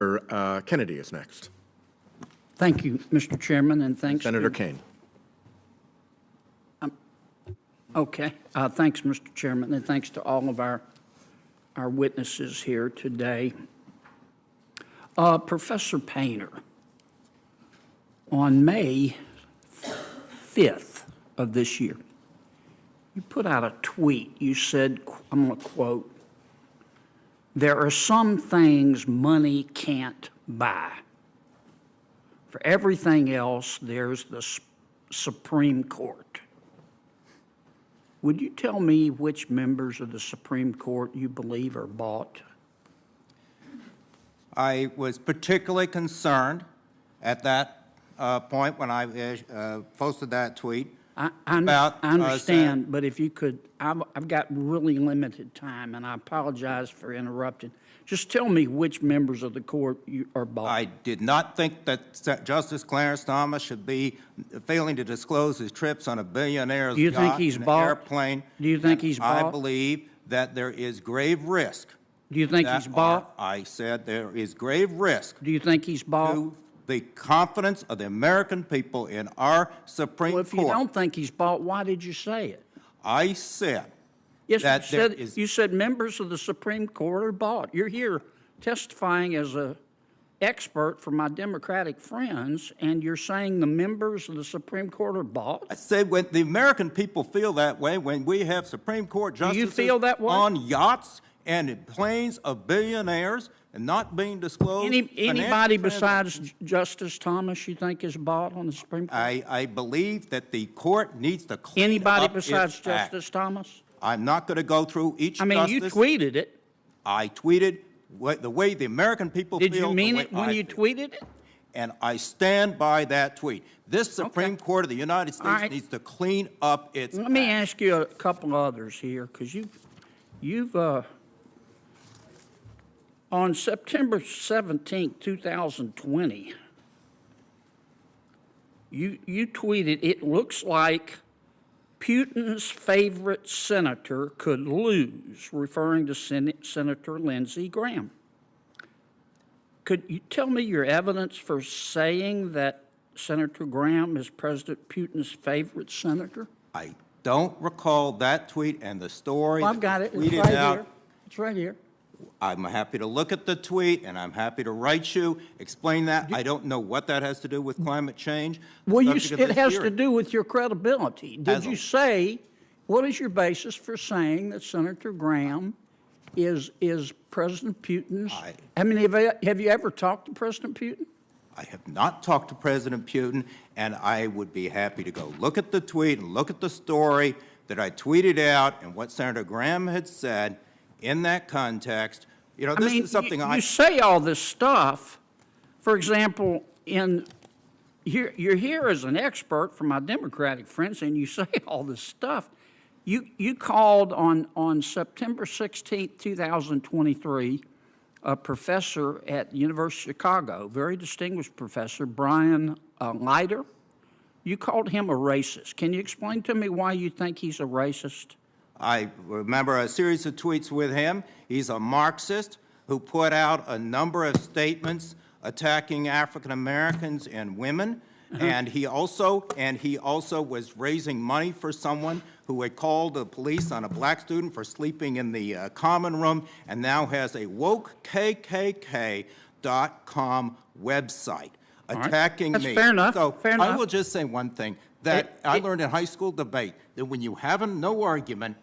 Kennedy is next. Thank you, Mr. Chairman, and thanks. Senator Kane. Okay. Thanks, Mr. Chairman, and thanks to all of our witnesses here today. Professor Painter, on May 5th of this year, you put out a tweet. You said, I'm going to quote, "There are some things money can't buy. For everything else, there's the Supreme Court." Would you tell me which members of the Supreme Court you believe are bought? I was particularly concerned at that point when I posted that tweet. I understand, but if you could, I've got really limited time, and I apologize for interrupting. Just tell me which members of the court you are bought. I did not think that Justice Clarence Thomas should be failing to disclose his trips on a billionaire's Do you think yacht he's and bought? airplane. Do you think he's bought? I believe that there is grave risk. Do you think he's bought? I said there is grave risk Do you think he's bought? to the confidence of the American people in our Supreme Well, Court. if you don't think he's bought, why did you say it? I said Yes, that you said members of the Supreme Court are bought. You're here testifying as an expert for my Democratic friends, and you're saying the members of the Supreme Court are bought? I said when the American people feel that way, when we have Supreme Court justices feel that way? on yachts and in planes of billionaires and not being disclosed. Anybody besides Justice Thomas you think is bought on the Supreme Court? I believe that the court needs to clean Anybody up besides its act. Justice Thomas? I'm not going to go through each I mean, justice. you tweeted it. I tweeted the way the American people feel. Did you mean it when you feel. tweeted it? And I stand by that tweet. This Supreme Court of the United States right. needs to clean up its Let me act. ask you a couple others here, because you've on September 17, 2020, you tweeted, "It looks like Putin's favorite senator could lose," referring to Senator Lindsey Graham. Could you tell me your evidence for saying that Senator Graham is President Putin's favorite senator? I don't recall that tweet and the story. Well, I've got it. It's tweeted right out. here. It's right here. I'm happy to look at the tweet, and I'm happy to write you, explain that. I don't know what that has to do with climate change. Well, Subject of it this has to hearing. do with your credibility. Did As you a- say, what is your basis for saying that Senator Graham is President Putin's? I mean, have you ever talked to President Putin? I have not talked to President Putin, and I would be happy to go look at the tweet and look at the story that I tweeted out and what Senator Graham had said in that context. You know, this is something you say all this stuff. For example, you're here as an expert for my Democratic friends, and you say all this stuff. You called on September 16, 2023, a professor at the University of Chicago, very distinguished professor, Brian Leiter. You called him a racist. Can you explain to me why you think he's a racist? I remember a series of tweets with him. He's a Marxist who put out a number of statements attacking African Americans and women. And he also was raising money for someone who had called the police on a black student for sleeping in the common room, and now has a wokekkk.com website attacking That's me. fair enough. So Fair enough. I will just say one thing that I learned in high school debate, that when you have no argument,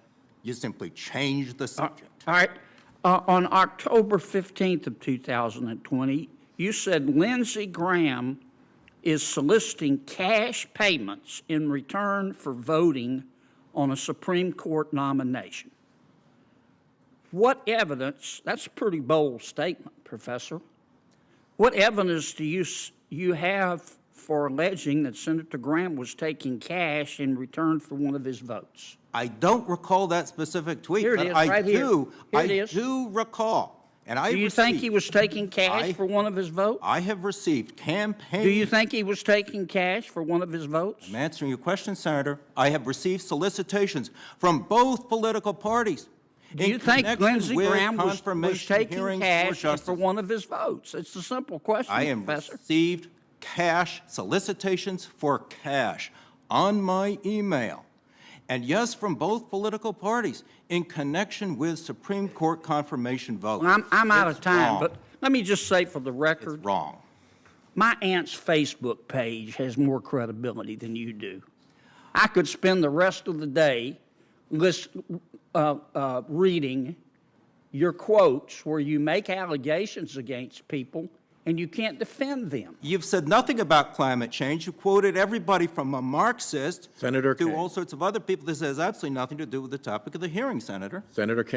you simply change the subject. All right. On October 15th of 2020, you said Lindsey Graham is soliciting cash payments in return for voting on a Supreme Court nomination. What evidence, that's a pretty bold statement, Professor. What evidence do you have for alleging that Senator Graham was taking cash in return for one of his votes? I don't recall that specific tweet, Here it but is, I right do. here. Here it is. I do recall. And I Do you think he was taking cash for one of his votes? I have received campaign. Do you think he was taking cash for one of his votes? I'm answering your question, Senator. I have received solicitations from both political parties. Do you think connection Lindsey with Graham was confirmation taking hearings for cash for justice. one of his votes? It's a simple question, I am Professor. received cash, solicitations for cash on my email. And yes, from both political parties in connection with Supreme Court confirmation votes. Well, I'm out of It's time, wrong. but let me just say for the record, It's wrong. my aunt's Facebook page has more credibility than you do. I could spend the rest of the day reading your quotes where you make allegations against people and you can't defend them. You've said nothing about climate change. You quoted everybody from a Marxist Senator to Kaine. all sorts of other people. This has absolutely nothing to do with the topic of the hearing, Senator. Senator Kaine.